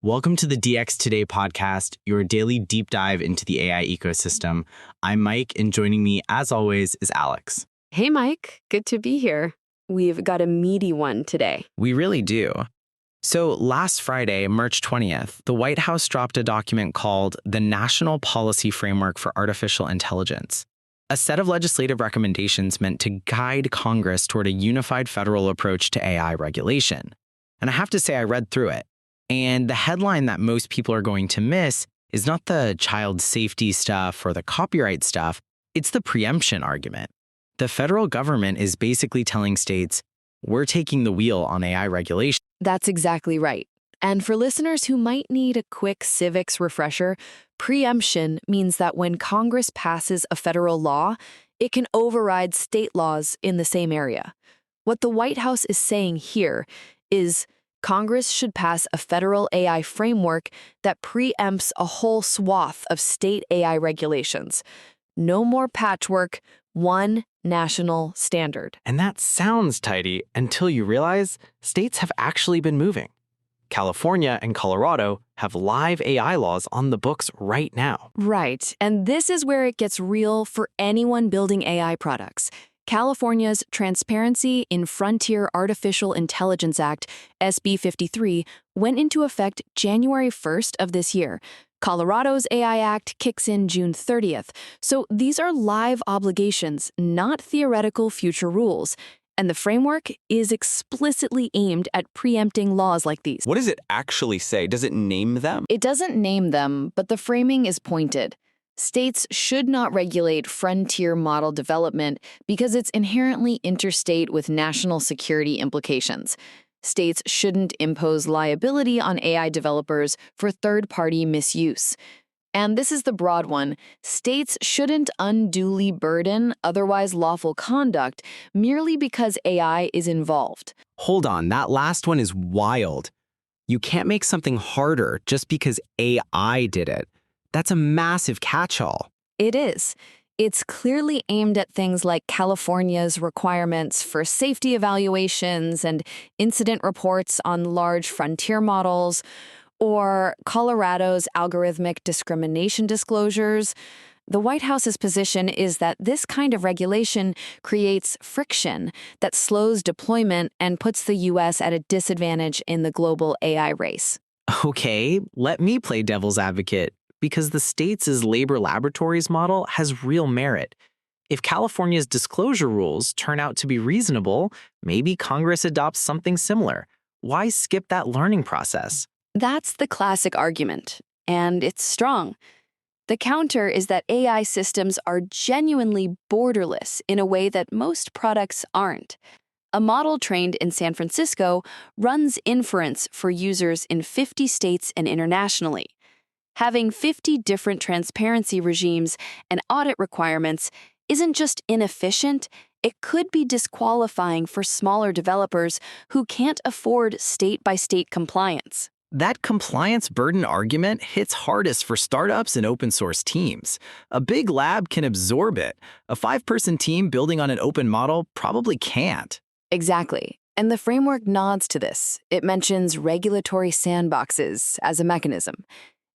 Welcome to the DX Today podcast, your daily deep dive into the AI ecosystem. I'm Mike, and joining me, as always, is Alex. Hey, Mike. Good to be here. We've got a meaty one today. We really do. So last Friday, March 20th, the White House dropped a document called the National Policy Framework for Artificial Intelligence, a set of legislative recommendations meant to guide Congress toward a unified federal approach to AI regulation. And I have to say, I read through it. And the headline that most people are going to miss is not the child safety stuff or the copyright stuff, it's the preemption argument. The federal government is basically telling states, we're taking the wheel on AI regulation. That's exactly right. And for listeners who might need a quick civics refresher, preemption means that when Congress passes a federal law, it can override state laws in the same area. What the White House is saying here is Congress should pass a federal AI framework that preempts a whole swath of state AI regulations. No more patchwork, one national standard. And that sounds tidy until you realize states have actually been moving. California and Colorado have live AI laws on the books right now. Right, and this is where it gets real for anyone building AI products. California's Transparency in Frontier Artificial Intelligence Act, SB 53, went into effect January 1st of this year. Colorado's AI Act kicks in June 30th. So these are live obligations, not theoretical future rules. And the framework is explicitly aimed at preempting laws like these. What does it actually say? Does it name them? It doesn't name them, but the framing is pointed. States should not regulate frontier model development because it's inherently interstate with national security implications. States shouldn't impose liability on AI developers for third-party misuse. And this is the broad one. States shouldn't unduly burden otherwise lawful conduct merely because AI is involved. Hold on, that last one is wild. You can't make something harder just because AI did it. That's a massive catch-all. It is. It's clearly aimed at things like California's requirements for safety evaluations and incident reports on large frontier models, or Colorado's algorithmic discrimination disclosures. The White House's position is that this kind of regulation creates friction that slows deployment and puts the U.S. at a disadvantage in the global AI race. Okay, let me play devil's advocate, because the states' labor laboratories model has real merit. If California's disclosure rules turn out to be reasonable, maybe Congress adopts something similar. Why skip that learning process? That's the classic argument, and it's strong. The counter is that AI systems are genuinely borderless in a way that most products aren't. A model trained in San Francisco runs inference for users in 50 states and internationally. Having 50 different transparency regimes and audit requirements isn't just inefficient, it could be disqualifying for smaller developers who can't afford state-by-state compliance. That compliance burden argument hits hardest for startups and open source teams. A big lab can absorb it. A 5-person team building on an open model probably can't. Exactly. And the framework nods to this. It mentions regulatory sandboxes as a mechanism.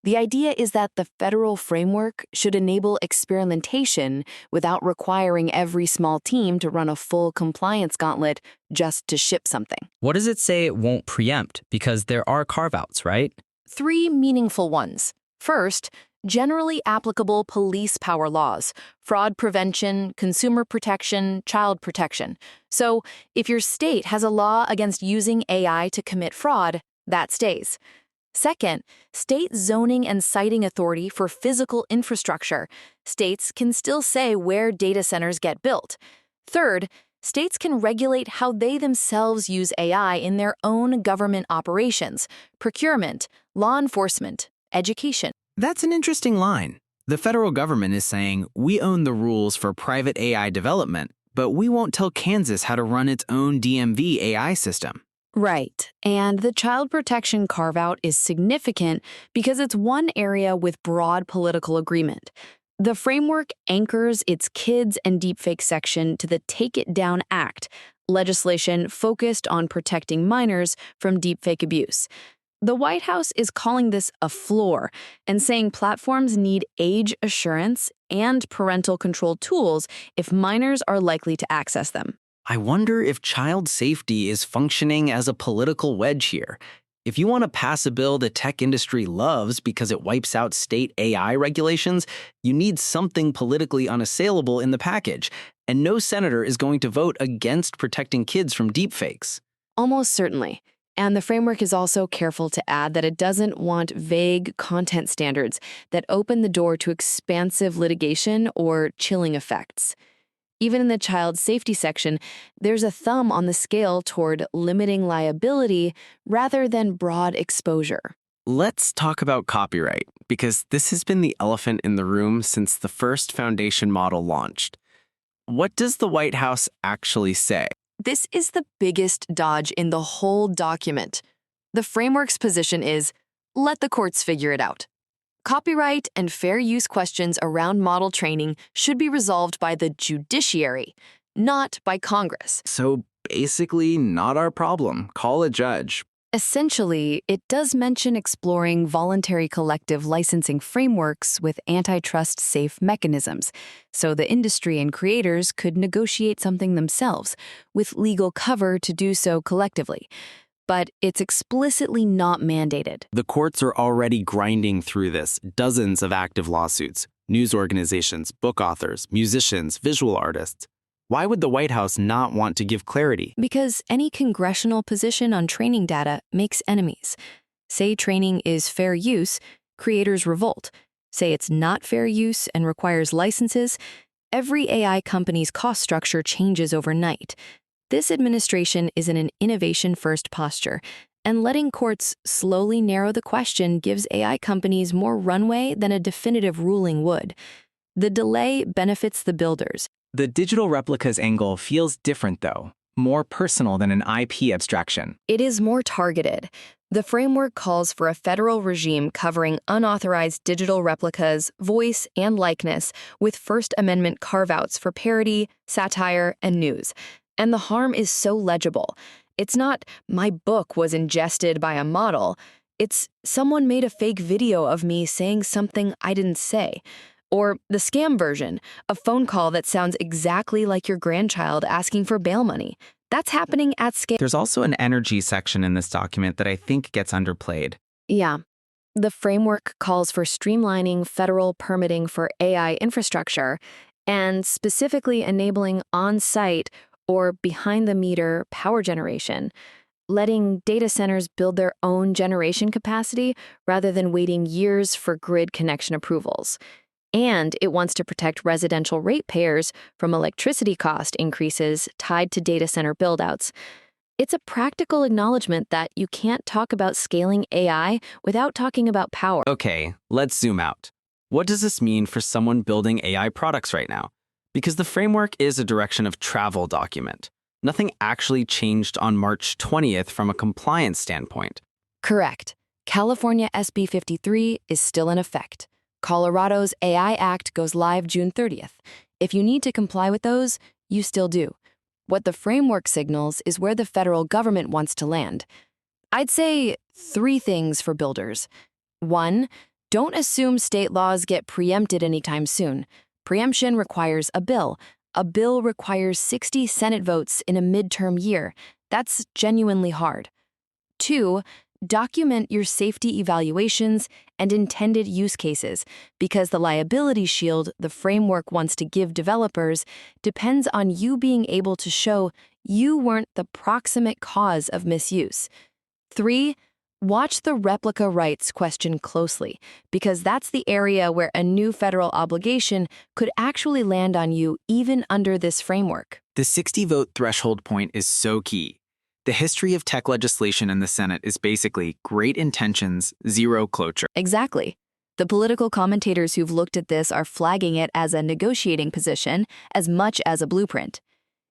The idea is that the federal framework should enable experimentation without requiring every small team to run a full compliance gauntlet just to ship something. What does it say it won't preempt? Because there are carve-outs, right? 3 meaningful ones. First, generally applicable police power laws, fraud prevention, consumer protection, child protection. So if your state has a law against using AI to commit fraud, that stays. Second, state zoning and siting authority for physical infrastructure. States can still say where data centers get built. Third, states can regulate how they themselves use AI in their own government operations, procurement, law enforcement, education. That's an interesting line. The federal government is saying, we own the rules for private AI development, but we won't tell Kansas how to run its own DMV AI system. Right. And the child protection carve-out is significant because it's one area with broad political agreement. The framework anchors its kids and deepfake section to the Take It Down Act, legislation focused on protecting minors from deepfake abuse. The White House is calling this a floor and saying platforms need age assurance and parental control tools if minors are likely to access them. I wonder if child safety is functioning as a political wedge here. If you want to pass a bill the tech industry loves because it wipes out state AI regulations, you need something politically unassailable in the package, and no senator is going to vote against protecting kids from deepfakes. Almost certainly. And the framework is also careful to add that it doesn't want vague content standards that open the door to expansive litigation or chilling effects. Even in the child safety section, there's a thumb on the scale toward limiting liability rather than broad exposure. Let's talk about copyright, because this has been the elephant in the room since the first foundation model launched. What does the White House actually say? This is the biggest dodge in the whole document. The framework's position is, let the courts figure it out. Copyright and fair use questions around model training should be resolved by the judiciary, not by Congress. So basically, not our problem. Call a judge. Essentially, it does mention exploring voluntary collective licensing frameworks with antitrust-safe mechanisms, so the industry and creators could negotiate something themselves, with legal cover to do so collectively. But it's explicitly not mandated. The courts are already grinding through this, dozens of active lawsuits, news organizations, book authors, musicians, visual artists. Why would the White House not want to give clarity? Because any congressional position on training data makes enemies. Say training is fair use, creators revolt. Say it's not fair use and requires licenses, every AI company's cost structure changes overnight. This administration is in an innovation-first posture, and letting courts slowly narrow the question gives AI companies more runway than a definitive ruling would. The delay benefits the builders. The digital replicas angle feels different, though, more personal than an IP abstraction. It is more targeted. The framework calls for a federal regime covering unauthorized digital replicas, voice, and likeness, with First Amendment carve-outs for parody, satire, and news. And the harm is so legible. It's not, my book was ingested by a model. It's, someone made a fake video of me saying something I didn't say. Or the scam version, a phone call that sounds exactly like your grandchild asking for bail money. That's happening at scale. There's also an energy section in this document that I think gets underplayed. Yeah. The framework calls for streamlining federal permitting for AI infrastructure and specifically enabling on-site or behind-the-meter power generation, letting data centers build their own generation capacity rather than waiting years for grid connection approvals. And it wants to protect residential ratepayers from electricity cost increases tied to data center buildouts. It's a practical acknowledgement that you can't talk about scaling AI without talking about power. Okay, let's zoom out. What does this mean for someone building AI products right now? Because the framework is a direction of travel document. Nothing actually changed on March 20th from a compliance standpoint. Correct. California SB 53 is still in effect. Colorado's AI Act goes live June 30th. If you need to comply with those, you still do. What the framework signals is where the federal government wants to land. I'd say 3 things for builders. 1, don't assume state laws get preempted anytime soon. Preemption requires a bill. A bill requires 60 Senate votes in a midterm year. That's genuinely hard. 2, document your safety evaluations and intended use cases, because the liability shield the framework wants to give developers depends on you being able to show you weren't the proximate cause of misuse. 3, watch the replica rights question closely, because that's the area where a new federal obligation could actually land on you even under this framework. The 60-vote threshold point is so key. The history of tech legislation in the Senate is basically great intentions, zero cloture. Exactly. The political commentators who've looked at this are flagging it as a negotiating position as much as a blueprint.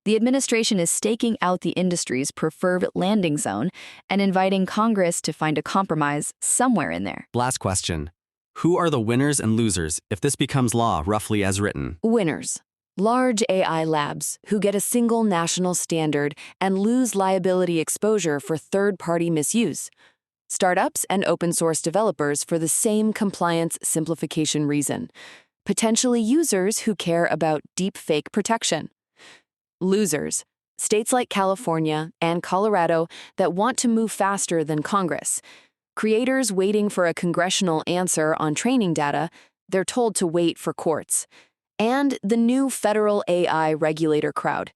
The administration is staking out the industry's preferred landing zone and inviting Congress to find a compromise somewhere in there. Last question. Who are the winners and losers if this becomes law roughly as written? Winners. Large AI labs who get a single national standard and lose liability exposure for third-party misuse. startups and open source developers for the same compliance simplification reason. Potentially users who care about deepfake protection. Losers, states like California and Colorado that want to move faster than Congress. Creators waiting for a congressional answer on training data, they're told to wait for courts. And the new federal AI regulator crowd.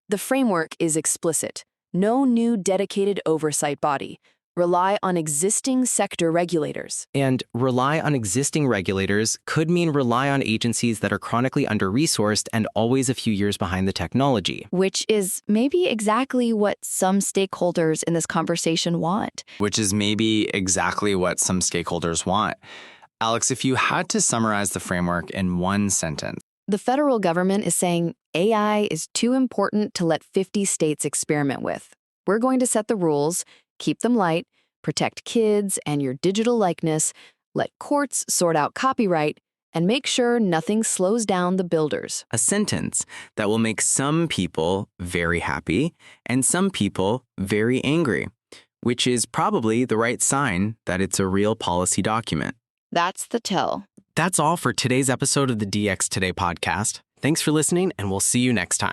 The framework is explicit. No new dedicated oversight body. Rely on existing sector regulators. And rely on existing regulators could mean rely on agencies that are chronically under-resourced and always a few years behind the technology. Which is maybe exactly what some stakeholders in this conversation want. Which is maybe exactly what some stakeholders want. Alex, if you had to summarize the framework in one sentence. The federal government is saying AI is too important to let 50 states experiment with. We're going to set the rules, keep them light, protect kids and your digital likeness, let courts sort out copyright, and make sure nothing slows down the builders. A sentence that will make some people very happy and some people very angry, which is probably the right sign that it's a real policy document. That's the tell. That's all for today's episode of the DX Today podcast. Thanks for listening, and we'll see you next time.